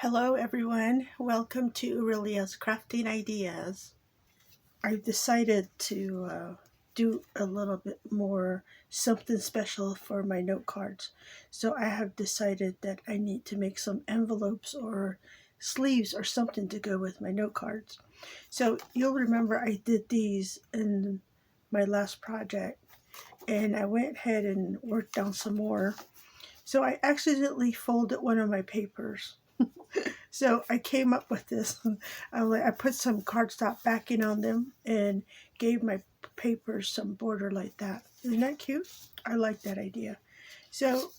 Hello everyone, welcome to Aurelia's Crafting Ideas. I've decided to do a little bit more something special for my note cards. So I have decided that I need to make some envelopes or sleeves or something to go with my note cards. So you'll remember I did these in my last project and I went ahead and worked on some more. So I accidentally folded one of my papers. So I came up with this. I put some cardstock backing on them and gave my papers some border like that. Isn't that cute? I like that idea. So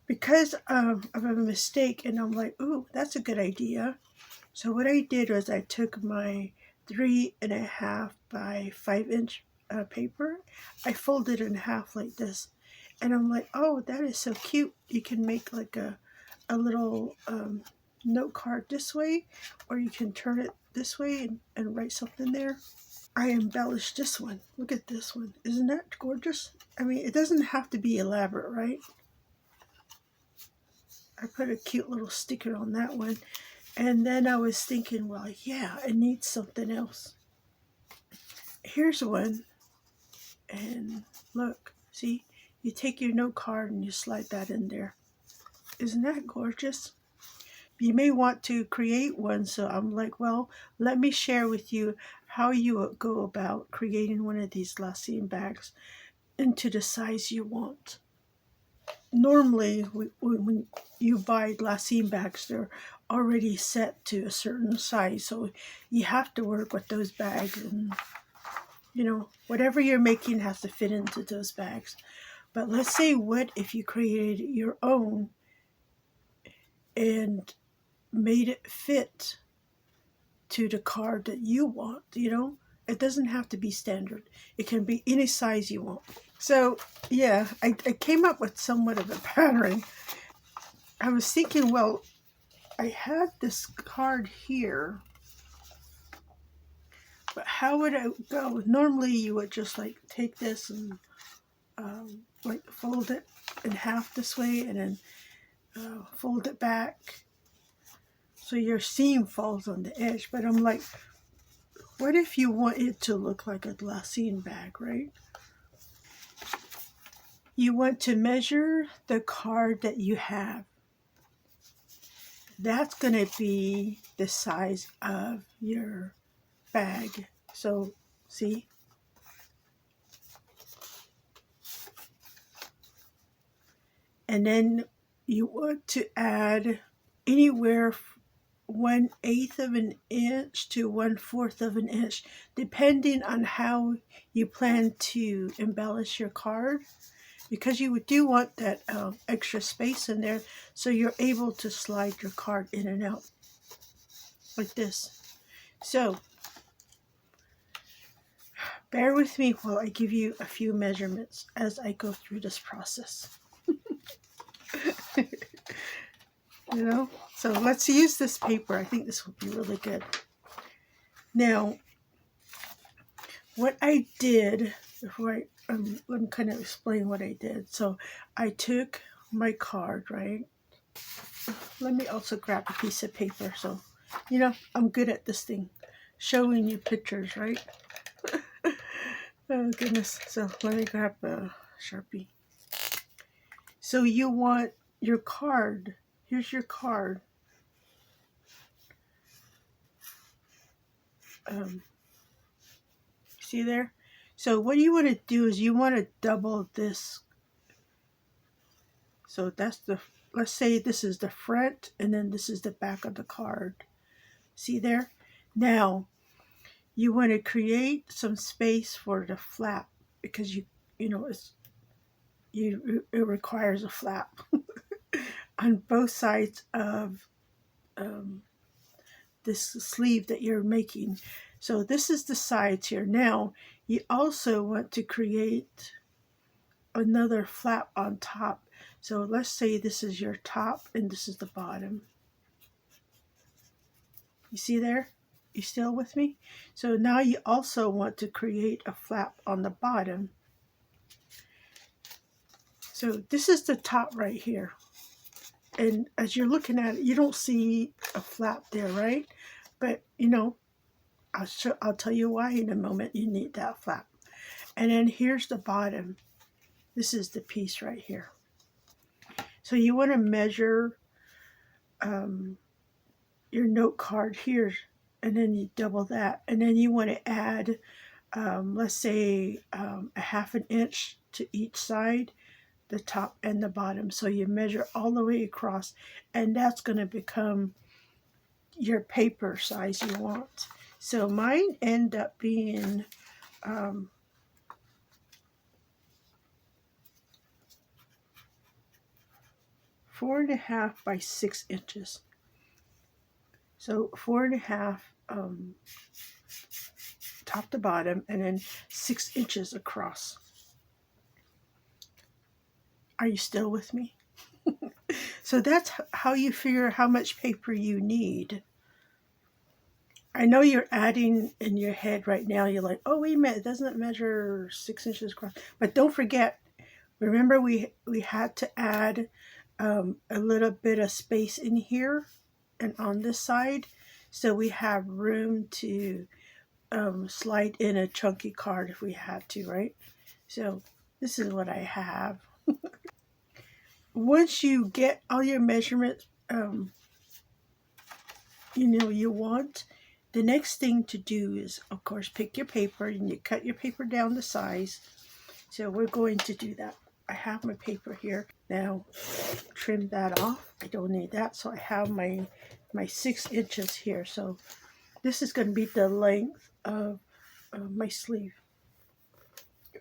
because of a mistake, and I'm like, ooh, that's a good idea. So what I did was I took my 3.5 by 5 inch paper. I folded it in half like this. And I'm like, oh, that is so cute. You can make like a little note card this way, or you can turn it this way and write something there. I embellished this one. Look at this one. Isn't that gorgeous? I mean, it doesn't have to be elaborate, right? I put a cute little sticker on that one. And then I was thinking, well, yeah, it needs something else. Here's one. And look, see, you take your note card and you slide that in there. Isn't that gorgeous? You may want to create one, so I'm like, well, let me share with you how you would go about creating one of these Glassine bags into the size you want. Normally, when you buy Glassine bags, they're already set to a certain size, so you have to work with those bags, and whatever you're making has to fit into those bags. But let's say, what if you created your own and made it fit to the card that you want, It doesn't have to be standard. It can be any size you want. So, yeah, I came up with somewhat of a pattern. I was thinking, well, I had this card here, but how would I go? Normally, you would just take this and fold it in half this way and then fold it back so your seam falls on the edge. But I'm like, what if you want it to look like a Glassine bag, right? You want to measure the card that you have. That's going to be the size of your bag. So, see? And then you want to add anywhere 1/8 of an inch to 1/4 of an inch, depending on how you plan to embellish your card, because you do want that extra space in there, so you're able to slide your card in and out like this. So bear with me while I give you a few measurements as I go through this process. So let's use this paper. I think this will be really good. Now, what I did before I'm kind of explain what I did. So I took my card, right? Let me also grab a piece of paper. So, I'm good at this thing, showing you pictures, right? Oh, goodness. So let me grab a Sharpie. So you want your card. Here's your card. See there? So what you want to do is you want to double this. So that's let's say this is the front and then this is the back of the card. See there? Now, you want to create some space for the flap because it requires a flap on both sides of this sleeve that you're making. So this is the sides here. Now, you also want to create another flap on top. So let's say this is your top and this is the bottom. You see there? You still with me? So now you also want to create a flap on the bottom. So this is the top right here. And as you're looking at it, you don't see a flap there, right? But I'll tell you why in a moment you need that flap. And then here's the bottom. This is the piece right here. So you want to measure your note card here, and then you double that, and then you want to add, let's say, a half an inch to each side, the top and the bottom. So you measure all the way across, and that's going to become your paper size you want. So mine end up being 4.5 by 6 inches. So 4.5 top to bottom, and then 6 inches across. Are you still with me? So that's how you figure how much paper you need. I know you're adding in your head right now, you're like, oh, wait a minute, doesn't it measure 6 inches across? But don't forget, remember we had to add a little bit of space in here and on this side, so we have room to slide in a chunky card if we had to, right? So this is what I have. Once you get all your measurements, you want, the next thing to do is, of course, pick your paper, and you cut your paper down to size. So we're going to do that. I have my paper here. Now, trim that off. I don't need that. So I have my 6 inches here. So this is going to be the length of my sleeve,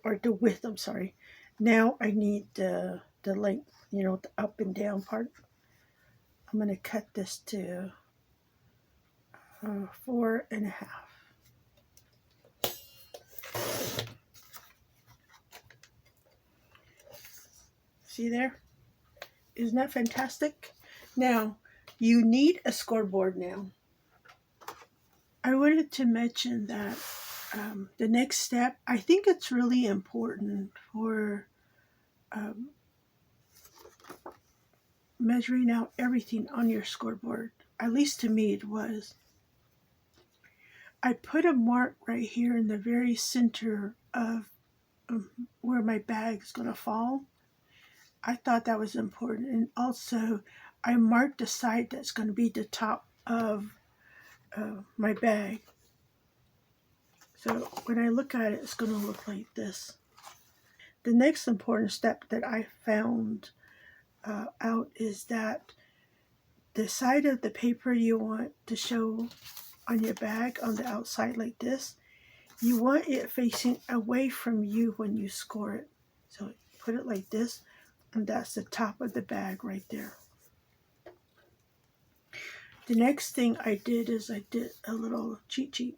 or the width, I'm sorry. Now I need the length, the up and down part. I'm going to cut this to 4.5. See there? Isn't that fantastic? Now, you need a scoreboard now. I wanted to mention that the next step, I think it's really important for measuring out everything on your scoreboard. At least to me it was. I put a mark right here in the very center of where my bag is going to fall. I thought that was important. And also, I marked the side that's going to be the top of my bag. So when I look at it, it's going to look like this. The next important step that I found out is that the side of the paper you want to show on your bag on the outside like this, you want it facing away from you when you score it. So put it like this, and that's the top of the bag right there. The next thing I did is I did a little cheat sheet.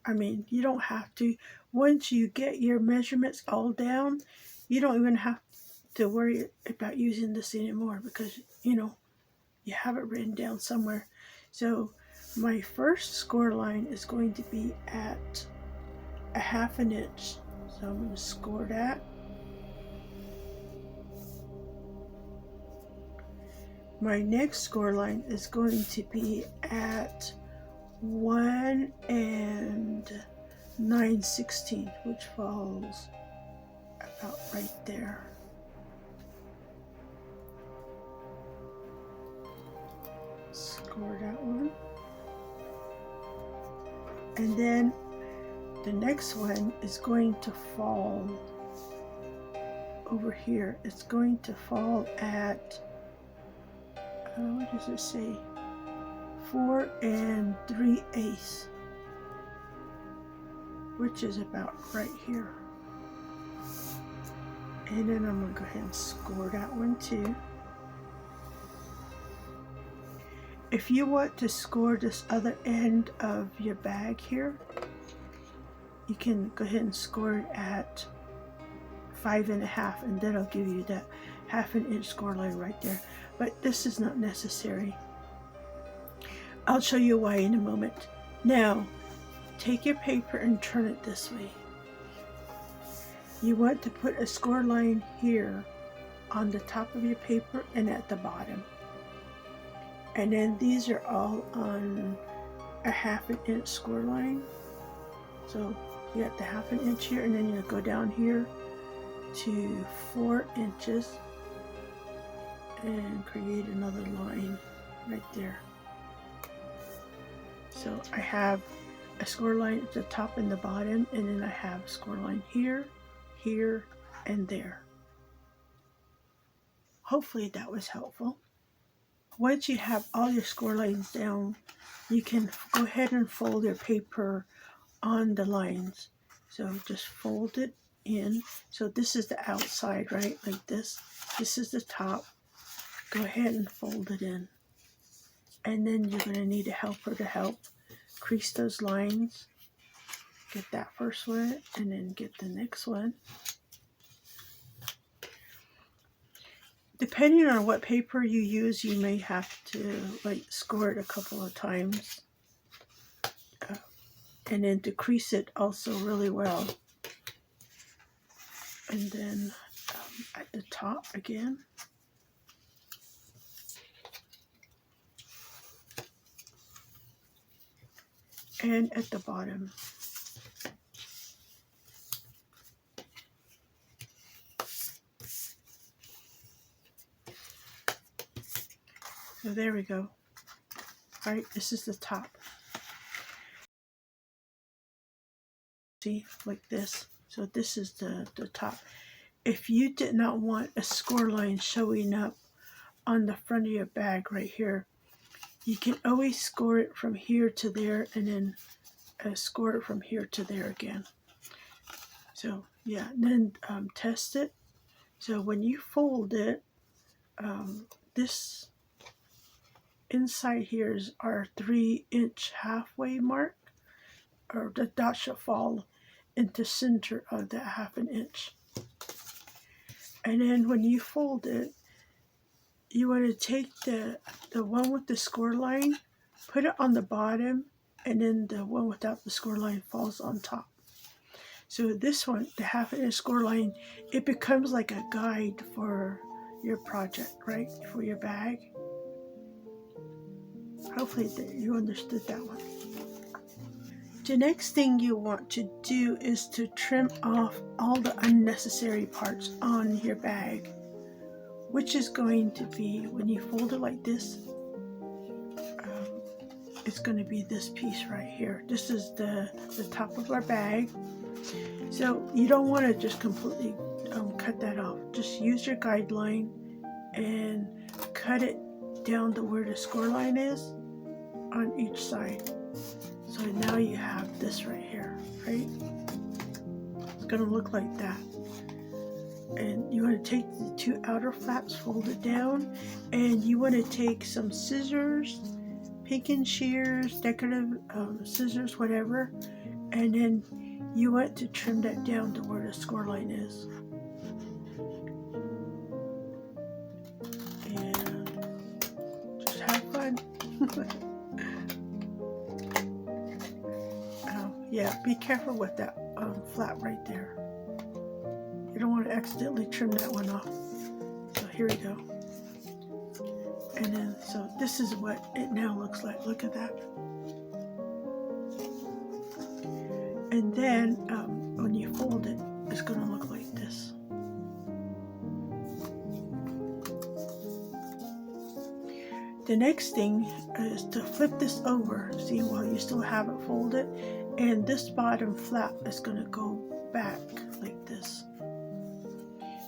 I mean, you don't have to. Once you get your measurements all down, you don't even have to worry about using this anymore, because, you have it written down somewhere. So my first score line is going to be at a half an inch. So I'm going to score that. My next score line is going to be at 1 9/16, which falls about right there. Score that one. And then the next one is going to fall over here. It's going to fall at, what does it say? 4 3/8, which is about right here. And then I'm going to go ahead and score that one too. If you want to score this other end of your bag here, you can go ahead and score it at 5.5, and that'll give you that half an inch score line right there. But this is not necessary. I'll show you why in a moment. Now, take your paper and turn it this way. You want to put a score line here on the top of your paper and at the bottom. And then these are all on a 1/2 inch score line. So you got the 1/2 inch here, and then you go down here to 4 inches and create another line right there. So I have a score line at the top and the bottom, and then I have a score line here, here, and there. Hopefully that was helpful. Once you have all your score lines down, you can go ahead and fold your paper on the lines. So just fold it in. So this is the outside, right? Like this. This is the top. Go ahead and fold it in. And then you're going to need a helper to help crease those lines. Get that first one and then get the next one. Depending on what paper you use, you may have to like score it a couple of times. And then to crease it also really well. And then at the top again. And at the bottom. So there we go. All right, this is the top. See, like this. So this is the top. If you did not want a score line showing up on the front of your bag right here, you can always score it from here to there and then score it from here to there again. So yeah, and then test it. So when you fold it, this inside here is our 3-inch halfway mark, or the dot should fall into center of that 1/2 inch. And then when you fold it, you want to take the one with the score line, put it on the bottom, and then the one without the score line falls on top. So this one, the 1/2 inch score line, it becomes like a guide for your project, right? For your bag. Hopefully you understood that one. The next thing you want to do is to trim off all the unnecessary parts on your bag, which is going to be, when you fold it like this, it's going to be this piece right here. This is the top of our bag. So you don't want to just completely cut that off. Just use your guideline and cut it down to where the score line is on each side. So now you have this right here, right? It's going to look like that. And you want to take the 2 outer flaps, fold it down, and you want to take some scissors, pinking shears, decorative scissors, whatever, and then you want to trim that down to where the score line is. And just have fun. Yeah, be careful with that flap right there. You don't want to accidentally trim that one off. So here we go. And then, so this is what it now looks like. Look at that. And then when you fold it, it's going to look like this. The next thing is to flip this over, see, while you still have it folded, and this bottom flap is going to go back like this.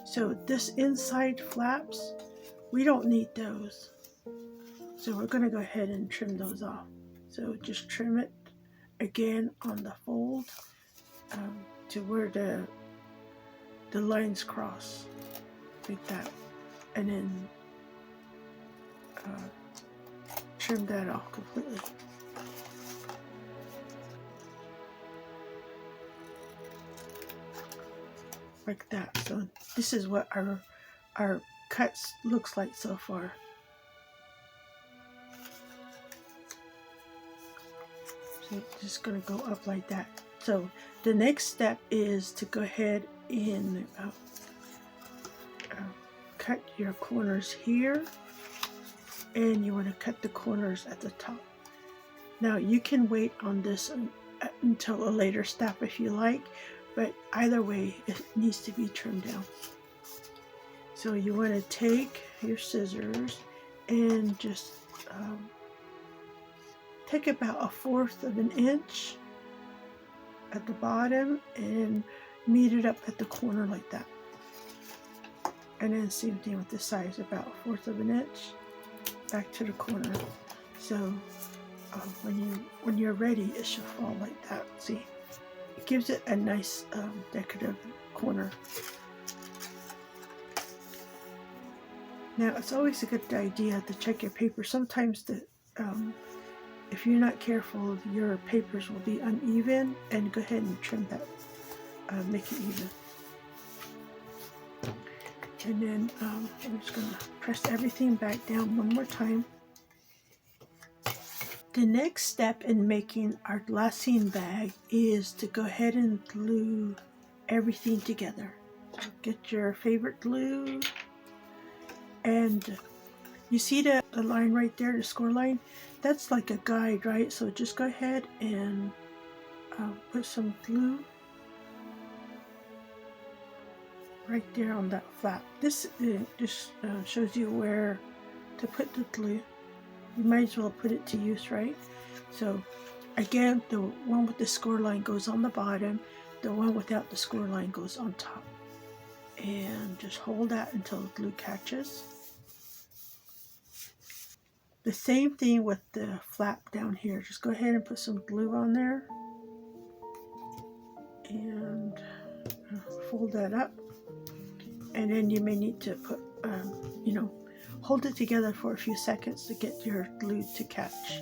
So this inside flaps, we don't need those. So we're going to go ahead and trim those off. So just trim it again on the fold to where the lines cross, like that, and then trim that off completely. Like that. So this is what our cuts looks like so far. So it's just going to go up like that. So the next step is to go ahead and cut your corners here, and you want to cut the corners at the top. Now you can wait on this until a later step if you like, but either way it needs to be trimmed down. So you want to take your scissors and just take about 1/4 of an inch at the bottom and meet it up at the corner like that. And then same thing with this size, about 1/4 of an inch back to the corner. So when you're ready, it should fall like that. See, it gives it a nice decorative corner. Now it's always a good idea to check your paper. Sometimes if you're not careful, your papers will be uneven, and go ahead and trim that, make it even. And then I'm just going to press everything back down one more time. The next step in making our glassine bag is to go ahead and glue everything together. So get your favorite glue, and you see the line right there, the score line? That's like a guide, right? So just go ahead and put some glue right there on that flap. This just shows you where to put the glue. You might as well put it to use, right? So again, the one with the score line goes on the bottom, the one without the score line goes on top. And just hold that until the glue catches. The same thing with the flap down here. Just go ahead and put some glue on there and fold that up. And then you may need to put, hold it together for a few seconds to get your glue to catch.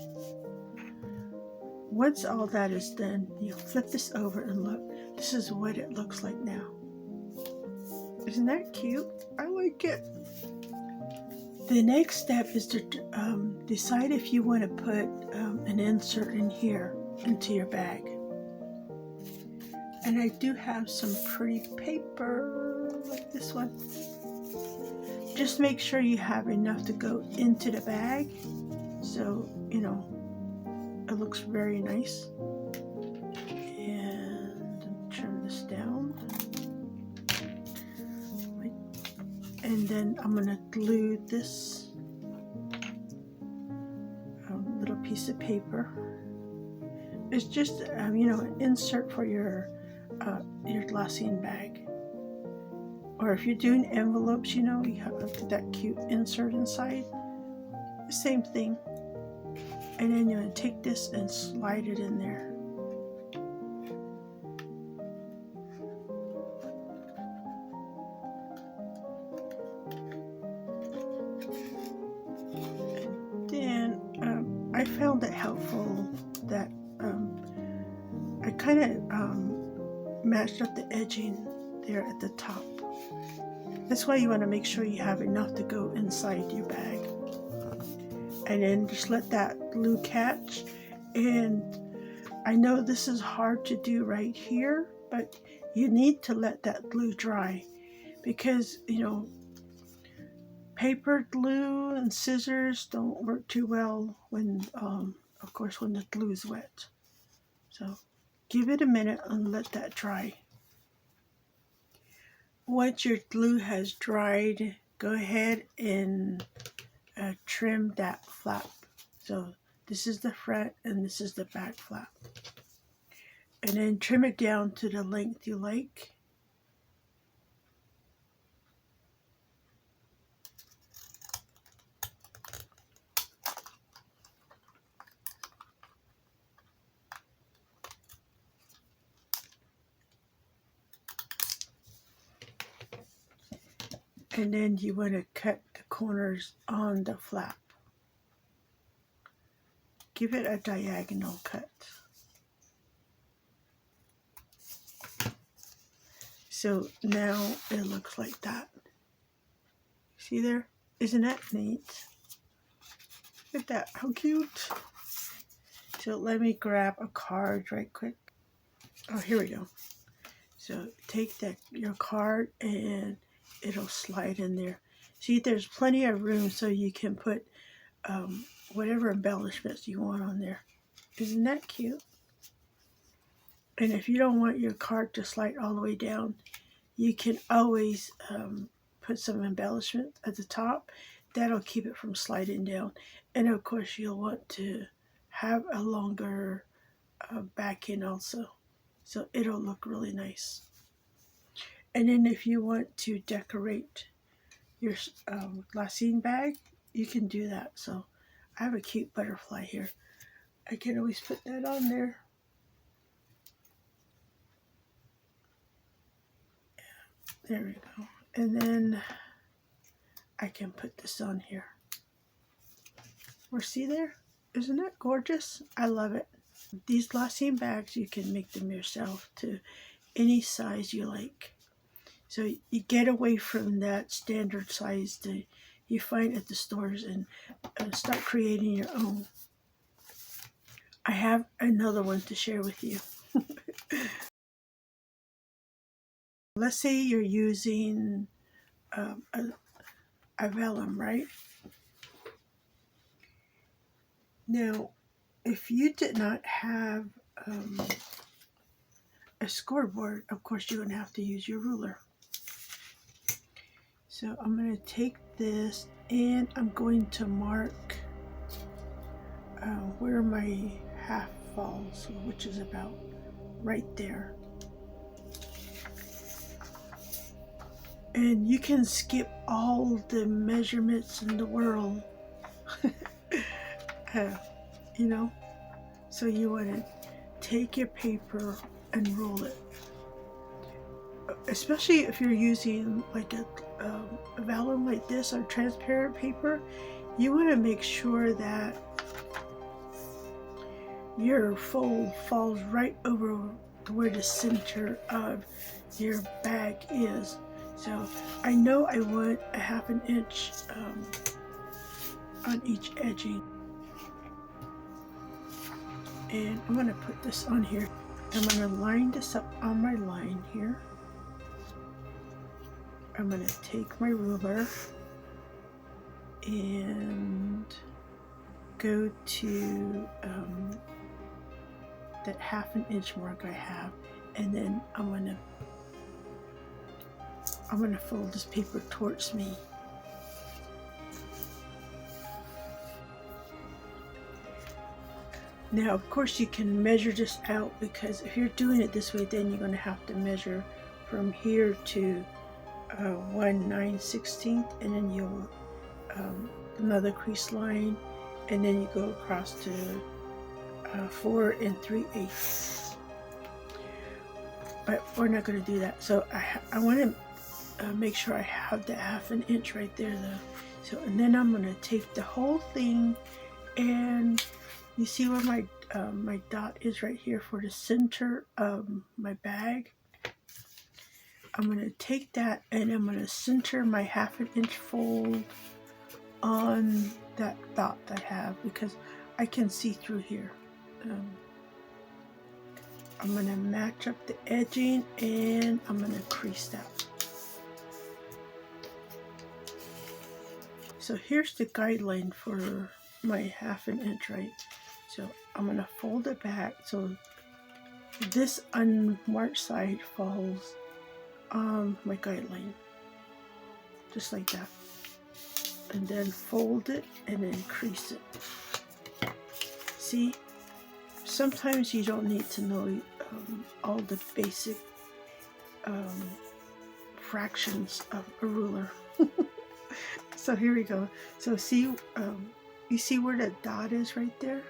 Once all that is done, you flip this over and look. This is what it looks like now. Isn't that cute? I like it. The next step is to decide if you want to put an insert in here into your bag. And I do have some pretty paper like this one. Just make sure you have enough to go into the bag, so it looks very nice. And trim this down, and then I'm gonna glue this little piece of paper. It's just an insert for your glassine bag. Or if you're doing envelopes, you have that cute insert inside. The same thing. And then you're going to take this and slide it in there. And then I found it helpful that I kind of matched up the edging there at the top. That's why you want to make sure you have enough to go inside your bag. And then just let that glue catch. And I know this is hard to do right here, but you need to let that glue dry, because paper glue and scissors don't work too well when of course when the glue is wet. So give it a minute and let that dry. Once your glue has dried, go ahead and trim that flap. So this is the front and this is the back flap. And then trim it down to the length you like. And then you want to cut the corners on the flap. Give it a diagonal cut. So now it looks like that. See there? Isn't that neat? Look at that, how cute. So let me grab a card right quick. Oh, here we go. So take your card and it'll slide in there. See, there's plenty of room so you can put whatever embellishments you want on there. Isn't that cute? And if you don't want your card to slide all the way down, you can always put some embellishment at the top. That'll keep it from sliding down. And of course, you'll want to have a longer back end also. So it'll look really nice. And then if you want to decorate your Glassine bag, you can do that. So I have a cute butterfly here. I can always put that on there. There we go. And then I can put this on here. Or see there? Isn't that gorgeous? I love it. These Glassine bags, you can make them yourself to any size you like. So you get away from that standard size that you find at the stores and start creating your own. I have another one to share with you. Let's say you're using a vellum, right? Now, if you did not have a scoreboard, of course you're going to have to use your ruler. So I'm going to take this and I'm going to mark where my half falls, which is about right there. And you can skip all the measurements in the world, you know. So you want to take your paper and roll it. Especially if you're using like a vellum like this or transparent paper, you want to make sure that your fold falls right over where the center of your bag is. So I know I want a 1/2 inch on each edging. And I'm going to put this on here. I'm going to line this up on my line here. I'm going to take my ruler and go to that 1/2 inch mark I have, and then I'm going to fold this paper towards me. Now, of course, you can measure this out, because if you're doing it this way, then you're going to have to measure from here to 1 9/16, and then you'll another crease line, and then you go across to 4 3/8. But we're not going to do that. So I want to make sure I have the 1/2 inch right there, though. So, and then I'm going to take the whole thing, and you see where my my dot is right here for the center of my bag. I'm going to take that and I'm going to center my 1/2 inch fold on that dot I have, because I can see through here. I'm going to match up the edging and I'm going to crease that. So here's the guideline for my 1/2 inch, right? So I'm going to fold it back so this unmarked side falls on my guideline, just like that, and then fold it and then crease it. See, sometimes you don't need to know all the basic fractions of a ruler. So here we go. So see, you see where the dot is right there?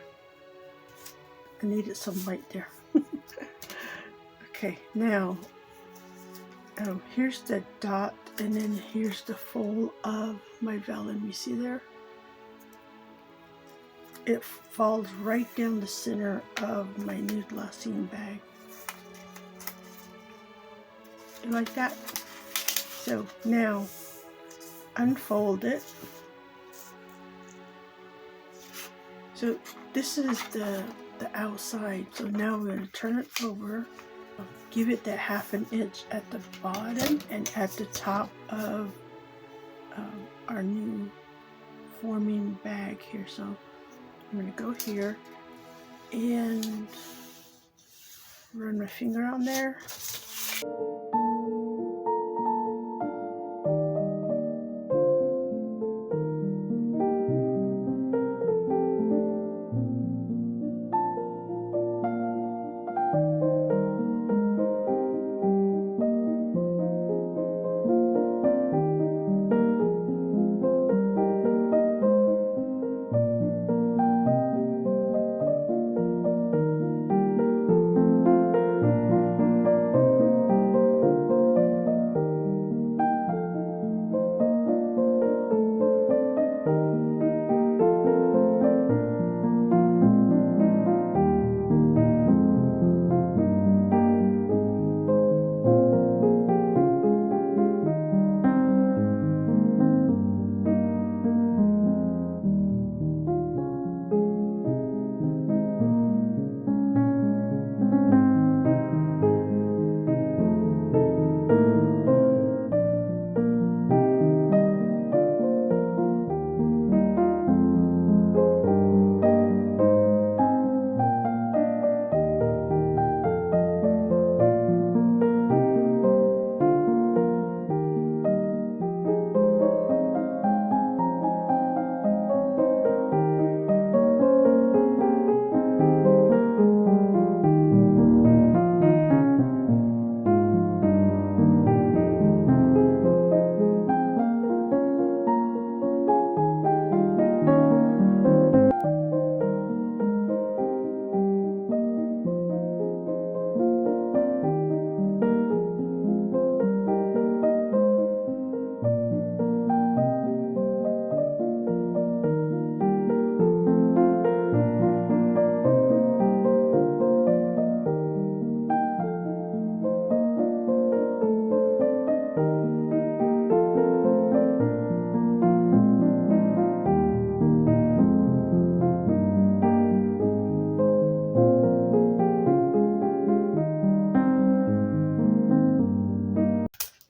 I needed some right there. Okay, now here's the dot, and then here's the fold of my vellum. You see there? It falls right down the center of my new Glassine bag. You like that? So now unfold it. So this is the outside. So now we're going to turn it over, give it that 1/2 inch at the bottom and at the top of our new forming bag here. So I'm going to go here and run my finger on there.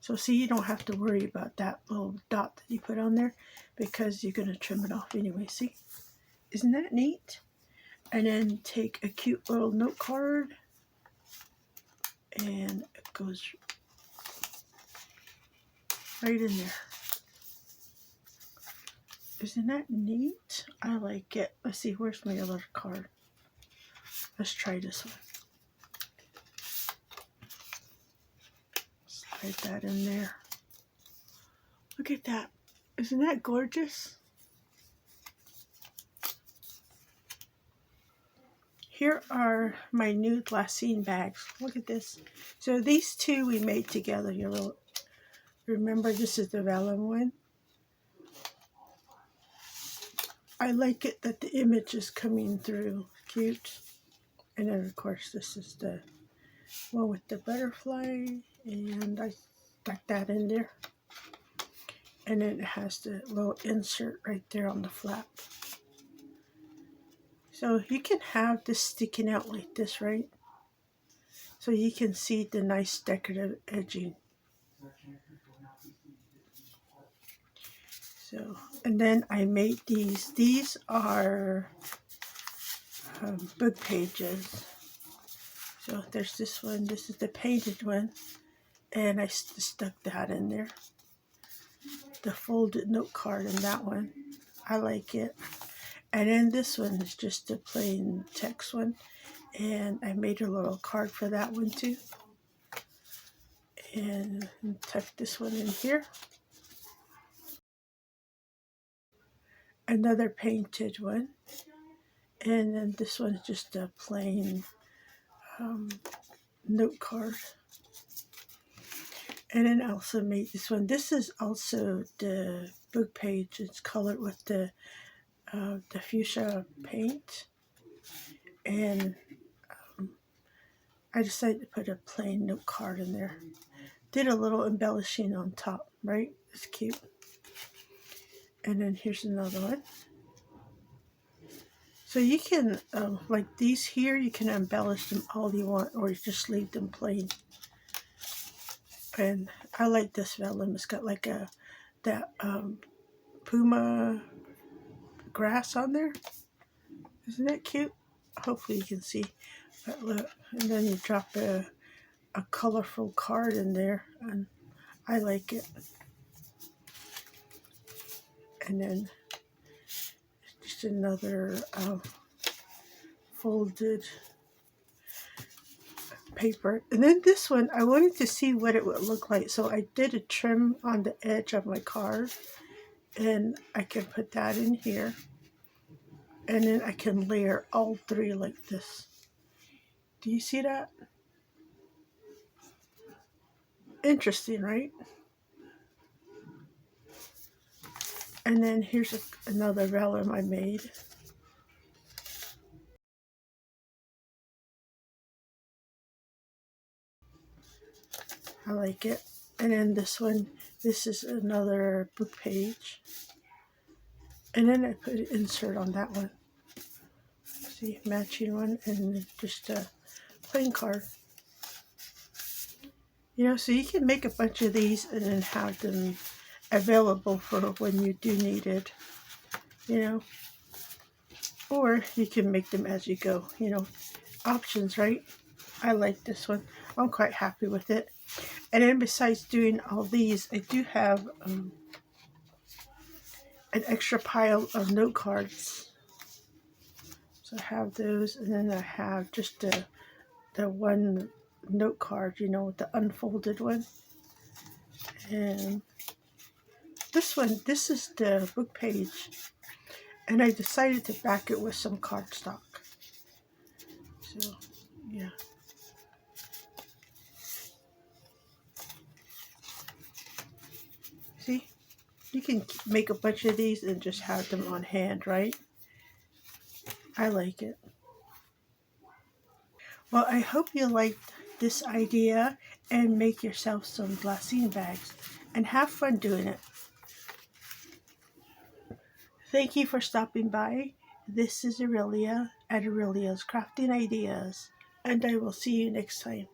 So see, you don't have to worry about that little dot that you put on there because you're going to trim it off anyway. See? Isn't that neat? And then take a cute little note card and it goes right in there. Isn't that neat? I like it. Let's see, where's my other card? Let's try this one. Slide that in there. Look at that. Isn't that gorgeous? Here are my new Glassine bags. Look at this. So these two we made together. You'll remember this is the vellum one. I like it that the image is coming through. Cute. And then of course this is the one with the butterfly. And I stuck that in there. And then it has the little insert right there on the flap. So you can have this sticking out like this, right? So you can see the nice decorative edging. So, and then I made these. These are book pages. So there's this one. This is the painted one. And I stuck that in there. The folded note card in that one. I like it. And then this one is just a plain text one. And I made a little card for that one too. And tuck this one in here. Another painted one. And then this one is just a plain note card. And then I also made this one. This is also the book page. It's colored with the fuchsia paint. And I decided to put a plain note card in there. Did a little embellishing on top, right? It's cute. And then here's another one. So you can, like these here, you can embellish them all you want, or you just leave them plain. And I like this vellum. It's got like a that puma grass on there. Isn't that cute? Hopefully you can see. But look, and then you drop a colorful card in there, and I like it. And then just another folded paper. And then this one, I wanted to see what it would look like, so I did a trim on the edge of my card, and I can put that in here, and then I can layer all three like this. Do you see that? Interesting, right? And then here's another vellum I made. I like it. And then this one, this is another book page. And then I put an insert on that one. See, matching one, and just a plain card. You know, so you can make a bunch of these and then have them available for when you do need it, you know. Or you can make them as you go, you know. Options, right? I like this one. I'm quite happy with it. And then besides doing all these, I do have an extra pile of note cards. So I have those, and then I have just the one note card, you know, the unfolded one. And this one, this is the book page. And I decided to back it with some cardstock. So, yeah. See? You can make a bunch of these and just have them on hand, right? I like it. Well, I hope you liked this idea and make yourself some Glassine bags and have fun doing it. Thank you for stopping by. This is Aurelia at Aurelia's Crafting Ideas, and I will see you next time.